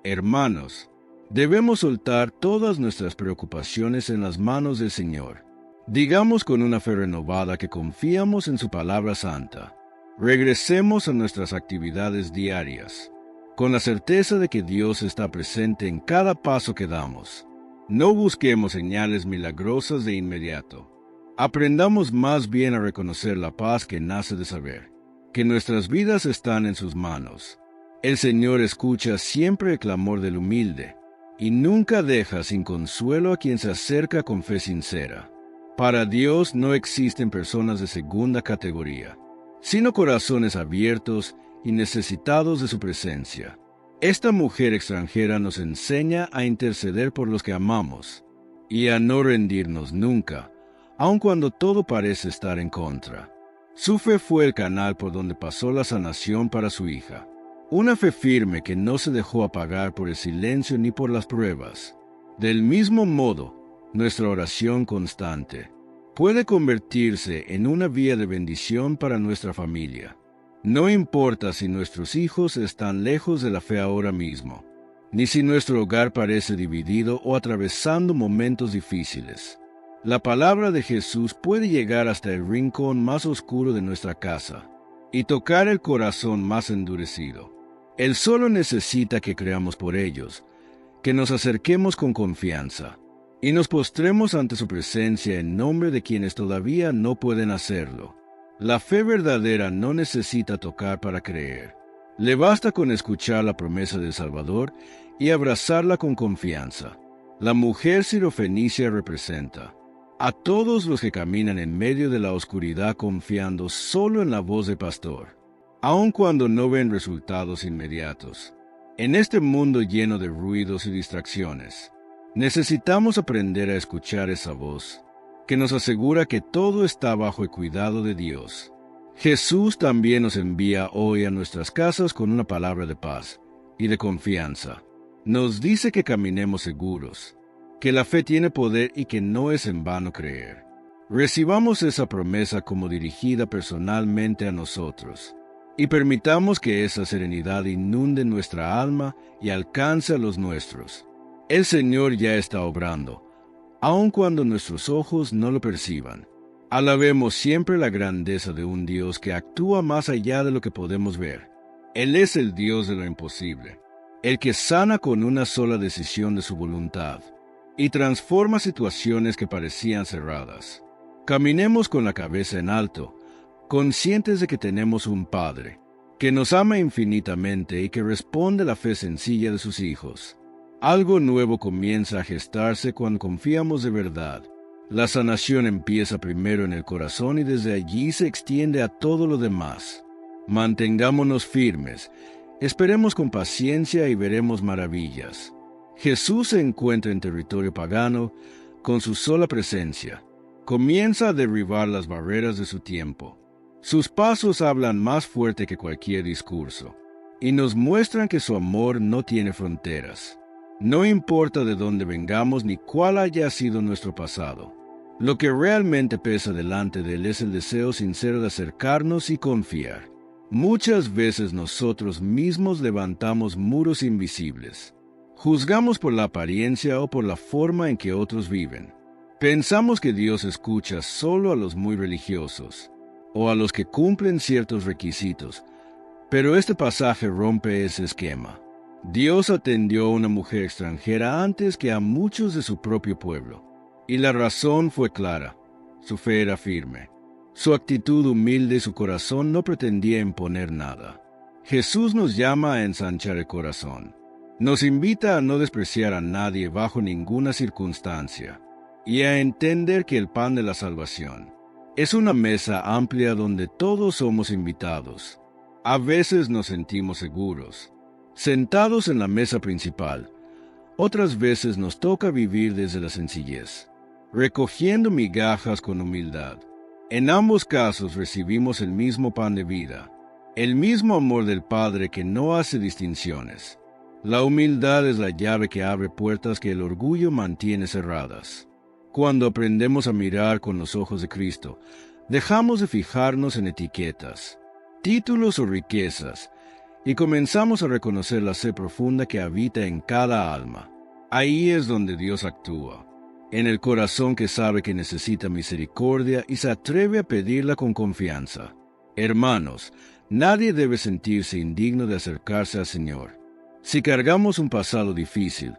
Hermanos, debemos soltar todas nuestras preocupaciones en las manos del Señor. Digamos con una fe renovada que confiamos en su palabra santa. Regresemos a nuestras actividades diarias, con la certeza de que Dios está presente en cada paso que damos. No busquemos señales milagrosas de inmediato. Aprendamos más bien a reconocer la paz que nace de saber que nuestras vidas están en sus manos. El Señor escucha siempre el clamor del humilde y nunca deja sin consuelo a quien se acerca con fe sincera. Para Dios no existen personas de segunda categoría, sino corazones abiertos y necesitados de su presencia. Esta mujer extranjera nos enseña a interceder por los que amamos y a no rendirnos nunca, aun cuando todo parece estar en contra. Su fe fue el canal por donde pasó la sanación para su hija. Una fe firme que no se dejó apagar por el silencio ni por las pruebas. Del mismo modo, nuestra oración constante puede convertirse en una vía de bendición para nuestra familia. No importa si nuestros hijos están lejos de la fe ahora mismo, ni si nuestro hogar parece dividido o atravesando momentos difíciles. La palabra de Jesús puede llegar hasta el rincón más oscuro de nuestra casa y tocar el corazón más endurecido. Él solo necesita que creamos por ellos, que nos acerquemos con confianza y nos postremos ante su presencia en nombre de quienes todavía no pueden hacerlo. La fe verdadera no necesita tocar para creer. Le basta con escuchar la promesa del Salvador y abrazarla con confianza. La mujer sirofenicia representa a todos los que caminan en medio de la oscuridad confiando solo en la voz del pastor, aun cuando no ven resultados inmediatos. En este mundo lleno de ruidos y distracciones, necesitamos aprender a escuchar esa voz que nos asegura que todo está bajo el cuidado de Dios. Jesús también nos envía hoy a nuestras casas con una palabra de paz y de confianza. Nos dice que caminemos seguros, que la fe tiene poder y que no es en vano creer. Recibamos esa promesa como dirigida personalmente a nosotros y permitamos que esa serenidad inunde nuestra alma y alcance a los nuestros. El Señor ya está obrando, aun cuando nuestros ojos no lo perciban. Alabemos siempre la grandeza de un Dios que actúa más allá de lo que podemos ver. Él es el Dios de lo imposible, el que sana con una sola decisión de su voluntad y transforma situaciones que parecían cerradas. Caminemos con la cabeza en alto, conscientes de que tenemos un Padre, que nos ama infinitamente y que responde a la fe sencilla de sus hijos. Algo nuevo comienza a gestarse cuando confiamos de verdad. La sanación empieza primero en el corazón y desde allí se extiende a todo lo demás. Mantengámonos firmes, esperemos con paciencia y veremos maravillas. Jesús se encuentra en territorio pagano con su sola presencia. Comienza a derribar las barreras de su tiempo. Sus pasos hablan más fuerte que cualquier discurso y nos muestran que su amor no tiene fronteras. No importa de dónde vengamos ni cuál haya sido nuestro pasado. Lo que realmente pesa delante de Él es el deseo sincero de acercarnos y confiar. Muchas veces nosotros mismos levantamos muros invisibles. Juzgamos por la apariencia o por la forma en que otros viven. Pensamos que Dios escucha solo a los muy religiosos o a los que cumplen ciertos requisitos, pero este pasaje rompe ese esquema. Dios atendió a una mujer extranjera antes que a muchos de su propio pueblo, y la razón fue clara. Su fe era firme. Su actitud humilde y su corazón no pretendía imponer nada. Jesús nos llama a ensanchar el corazón. Nos invita a no despreciar a nadie bajo ninguna circunstancia y a entender que el pan de la salvación es una mesa amplia donde todos somos invitados. A veces nos sentimos seguros, sentados en la mesa principal. Otras veces nos toca vivir desde la sencillez, recogiendo migajas con humildad. En ambos casos recibimos el mismo pan de vida, el mismo amor del Padre que no hace distinciones. La humildad es la llave que abre puertas que el orgullo mantiene cerradas. Cuando aprendemos a mirar con los ojos de Cristo, dejamos de fijarnos en etiquetas, títulos o riquezas, y comenzamos a reconocer la sed profunda que habita en cada alma. Ahí es donde Dios actúa, en el corazón que sabe que necesita misericordia y se atreve a pedirla con confianza. Hermanos, nadie debe sentirse indigno de acercarse al Señor. Si cargamos un pasado difícil,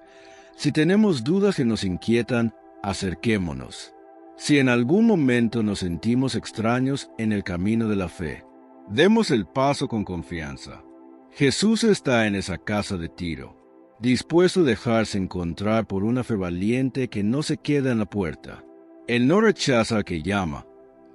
si tenemos dudas que nos inquietan, acerquémonos. Si en algún momento nos sentimos extraños en el camino de la fe, demos el paso con confianza. Jesús está en esa casa de Tiro, dispuesto a dejarse encontrar por una fe valiente que no se queda en la puerta. Él no rechaza al que llama,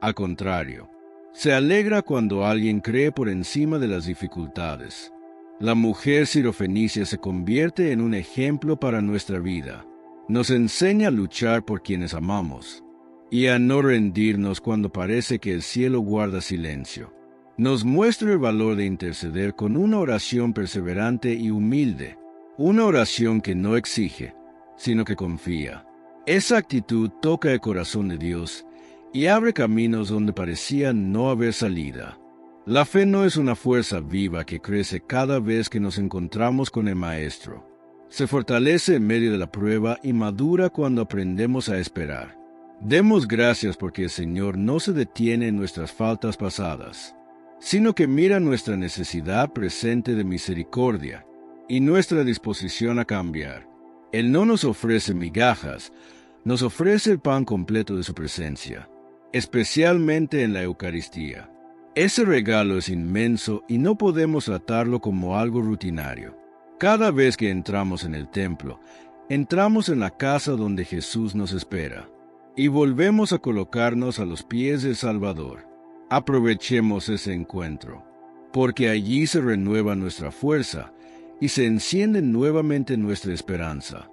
al contrario, se alegra cuando alguien cree por encima de las dificultades. La mujer sirofenicia se convierte en un ejemplo para nuestra vida. Nos enseña a luchar por quienes amamos y a no rendirnos cuando parece que el cielo guarda silencio. Nos muestra el valor de interceder con una oración perseverante y humilde, una oración que no exige, sino que confía. Esa actitud toca el corazón de Dios y abre caminos donde parecía no haber salida. La fe no es una fuerza viva que crece cada vez que nos encontramos con el Maestro. Se fortalece en medio de la prueba y madura cuando aprendemos a esperar. Demos gracias porque el Señor no se detiene en nuestras faltas pasadas, sino que mira nuestra necesidad presente de misericordia y nuestra disposición a cambiar. Él no nos ofrece migajas, nos ofrece el pan completo de su presencia, especialmente en la Eucaristía. Ese regalo es inmenso y no podemos tratarlo como algo rutinario. Cada vez que entramos en el templo, entramos en la casa donde Jesús nos espera y volvemos a colocarnos a los pies del Salvador. Aprovechemos ese encuentro, porque allí se renueva nuestra fuerza y se enciende nuevamente nuestra esperanza.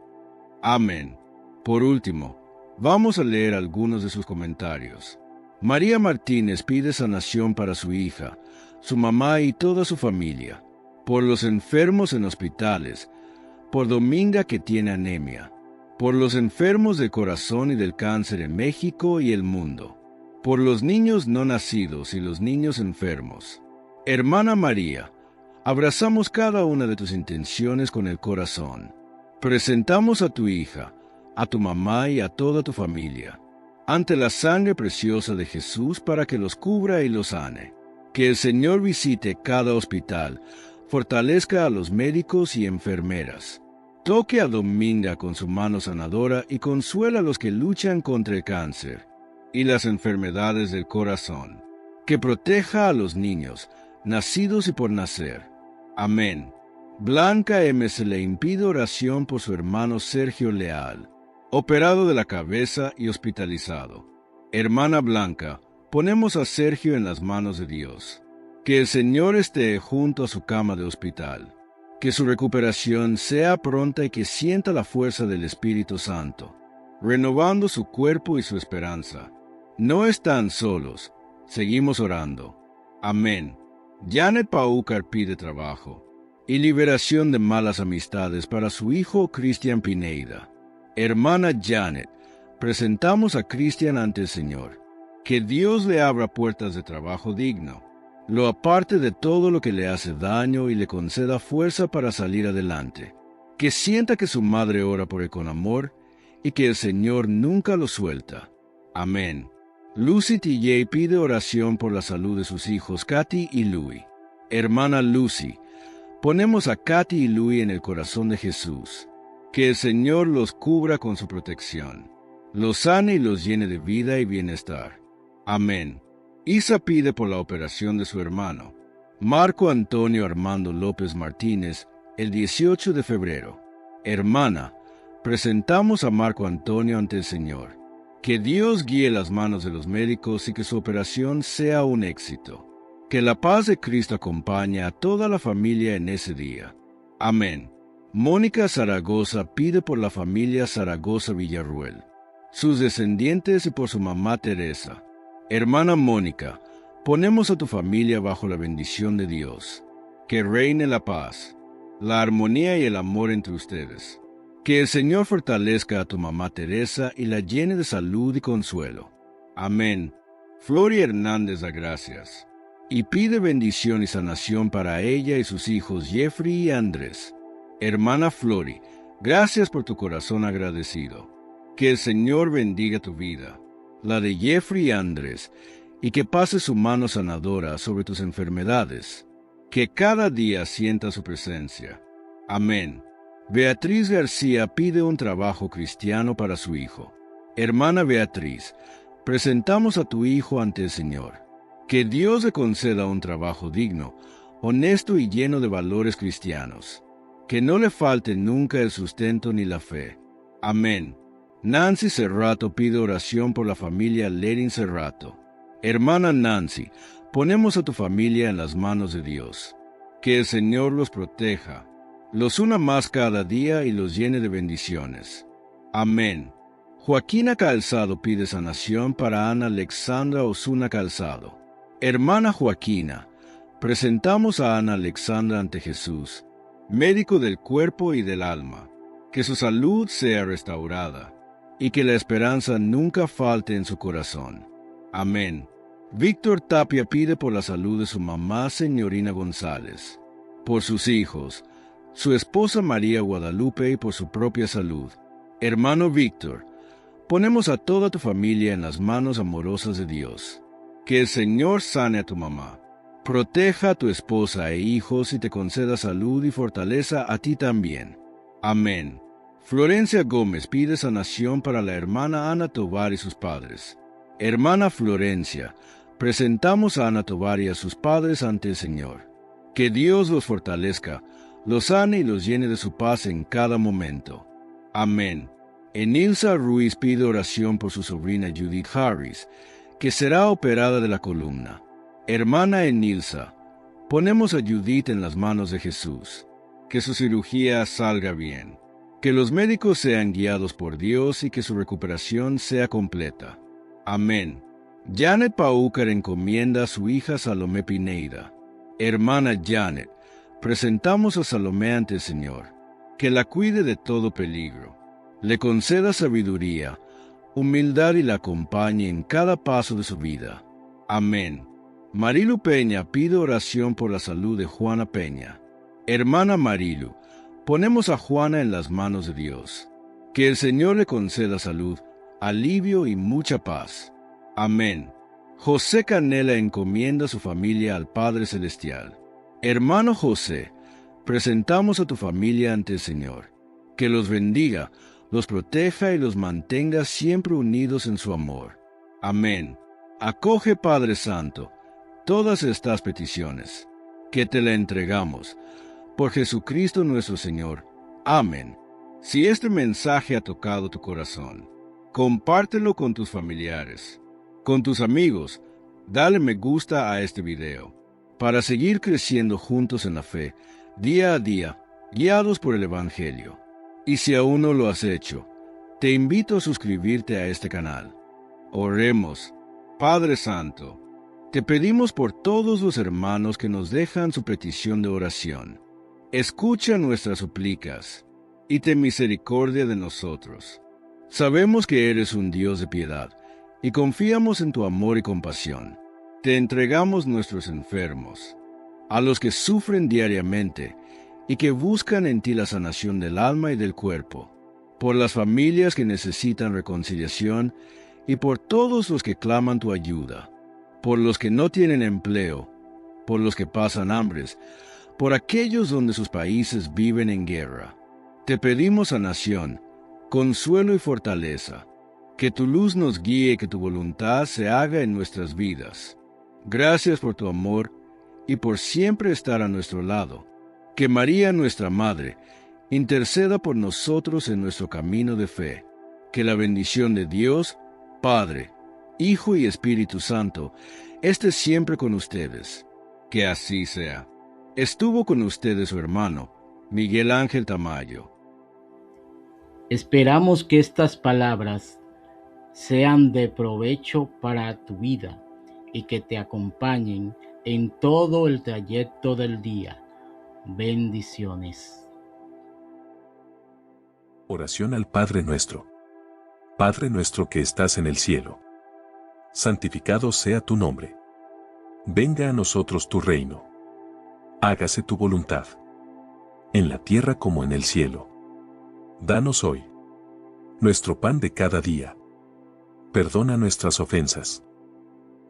Amén. Por último, vamos a leer algunos de sus comentarios. María Martínez pide sanación para su hija, su mamá y toda su familia, por los enfermos en hospitales, por Dominga que tiene anemia, por los enfermos del corazón y del cáncer en México y el mundo, por los niños no nacidos y los niños enfermos. Hermana María, abrazamos cada una de tus intenciones con el corazón. Presentamos a tu hija, a tu mamá y a toda tu familia ante la sangre preciosa de Jesús para que los cubra y los sane. Que el Señor visite cada hospital, fortalezca a los médicos y enfermeras. Toque a Dominga con su mano sanadora y consuela a los que luchan contra el cáncer y las enfermedades del corazón. Que proteja a los niños, nacidos y por nacer. Amén. Blanca M. se le impide oración por su hermano Sergio Leal, operado de la cabeza y hospitalizado. Hermana Blanca, ponemos a Sergio en las manos de Dios. Que el Señor esté junto a su cama de hospital. Que su recuperación sea pronta y que sienta la fuerza del Espíritu Santo, renovando su cuerpo y su esperanza. No están solos. Seguimos orando. Amén. Janet Paucar pide trabajo y liberación de malas amistades para su hijo Cristian Pineida. Hermana Janet, presentamos a Cristian ante el Señor. Que Dios le abra puertas de trabajo digno, lo aparte de todo lo que le hace daño y le conceda fuerza para salir adelante. Que sienta que su madre ora por él con amor y que el Señor nunca lo suelta. Amén. Lucy TJ pide oración por la salud de sus hijos Katy y Louis. Hermana Lucy, ponemos a Katy y Louis en el corazón de Jesús. Que el Señor los cubra con su protección, los sane y los llene de vida y bienestar. Amén. Isa pide por la operación de su hermano, Marco Antonio Armando López Martínez, el 18 de febrero. Hermana, presentamos a Marco Antonio ante el Señor. Que Dios guíe las manos de los médicos y que su operación sea un éxito. Que la paz de Cristo acompañe a toda la familia en ese día. Amén. Mónica Zaragoza pide por la familia Zaragoza Villarruel, sus descendientes y por su mamá Teresa. Hermana Mónica, ponemos a tu familia bajo la bendición de Dios. Que reine la paz, la armonía y el amor entre ustedes. Que el Señor fortalezca a tu mamá Teresa y la llene de salud y consuelo. Amén. Floria Hernández da gracias y pide bendición y sanación para ella y sus hijos Jeffrey y Andrés. Hermana Flori, gracias por tu corazón agradecido. Que el Señor bendiga tu vida, la de Jeffrey y Andrés, y que pase su mano sanadora sobre tus enfermedades. Que cada día sienta su presencia. Amén. Beatriz García pide un trabajo cristiano para su hijo. Hermana Beatriz, presentamos a tu hijo ante el Señor. Que Dios le conceda un trabajo digno, honesto y lleno de valores cristianos. Que no le falte nunca el sustento ni la fe. Amén. Nancy Cerrato pide oración por la familia Lerin Cerrato. Hermana Nancy, ponemos a tu familia en las manos de Dios. Que el Señor los proteja, los una más cada día y los llene de bendiciones. Amén. Joaquina Calzado pide sanación para Ana Alexandra Osuna Calzado. Hermana Joaquina, presentamos a Ana Alexandra ante Jesús, médico del cuerpo y del alma. Que su salud sea restaurada y que la esperanza nunca falte en su corazón. Amén. Víctor Tapia pide por la salud de su mamá, señorina González, por sus hijos, su esposa María Guadalupe y por su propia salud. Hermano Víctor, ponemos a toda tu familia en las manos amorosas de Dios. Que el Señor sane a tu mamá, proteja a tu esposa e hijos y te conceda salud y fortaleza a ti también. Amén. Florencia Gómez pide sanación para la hermana Ana Tovar y sus padres. Hermana Florencia, presentamos a Ana Tovar y a sus padres ante el Señor. Que Dios los fortalezca, los sane y los llene de su paz en cada momento. Amén. Enilsa Ruiz pide oración por su sobrina Judith Harris, que será operada de la columna. Hermana Enilsa, ponemos a Judith en las manos de Jesús. Que su cirugía salga bien. Que los médicos sean guiados por Dios y que su recuperación sea completa. Amén. Janet Paúcar encomienda a su hija Salomé Pineida. Hermana Janet, presentamos a Salomé ante el Señor. Que la cuide de todo peligro. Le conceda sabiduría, humildad y la acompañe en cada paso de su vida. Amén. Marilu Peña pide oración por la salud de Juana Peña. Hermana Marilu, ponemos a Juana en las manos de Dios. Que el Señor le conceda salud, alivio y mucha paz. Amén. José Canela encomienda a su familia al Padre Celestial. Hermano José, presentamos a tu familia ante el Señor. Que los bendiga, los proteja y los mantenga siempre unidos en su amor. Amén. Acoge, Padre Santo, todas estas peticiones, que te la entregamos, por Jesucristo nuestro Señor. Amén. Si este mensaje ha tocado tu corazón, compártelo con tus familiares, con tus amigos, dale me gusta a este video, para seguir creciendo juntos en la fe, día a día, guiados por el Evangelio. Y si aún no lo has hecho, te invito a suscribirte a este canal. Oremos. Padre Santo, te pedimos por todos los hermanos que nos dejan su petición de oración. Escucha nuestras súplicas y ten misericordia de nosotros. Sabemos que eres un Dios de piedad y confiamos en tu amor y compasión. Te entregamos nuestros enfermos, a los que sufren diariamente y que buscan en ti la sanación del alma y del cuerpo, por las familias que necesitan reconciliación y por todos los que claman tu ayuda, por los que no tienen empleo, por los que pasan hambres, por aquellos donde sus países viven en guerra. Te pedimos sanación, consuelo y fortaleza, que tu luz nos guíe y que tu voluntad se haga en nuestras vidas. Gracias por tu amor y por siempre estar a nuestro lado. Que María, nuestra Madre, interceda por nosotros en nuestro camino de fe. Que la bendición de Dios, Padre, Hijo y Espíritu Santo, esté siempre con ustedes. Que así sea. Estuvo con ustedes su hermano, Miguel Ángel Tamayo. Esperamos que estas palabras sean de provecho para tu vida y que te acompañen en todo el trayecto del día. Bendiciones. Oración al Padre Nuestro. Padre nuestro que estás en el cielo, santificado sea tu nombre. Venga a nosotros tu reino. Hágase tu voluntad, en la tierra como en el cielo. Danos hoy nuestro pan de cada día. Perdona nuestras ofensas,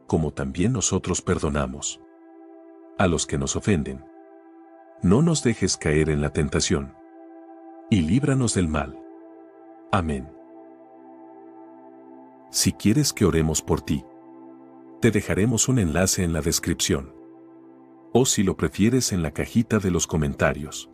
como también nosotros perdonamos a los que nos ofenden. No nos dejes caer en la tentación, y líbranos del mal. Amén. Si quieres que oremos por ti, te dejaremos un enlace en la descripción, o si lo prefieres en la cajita de los comentarios.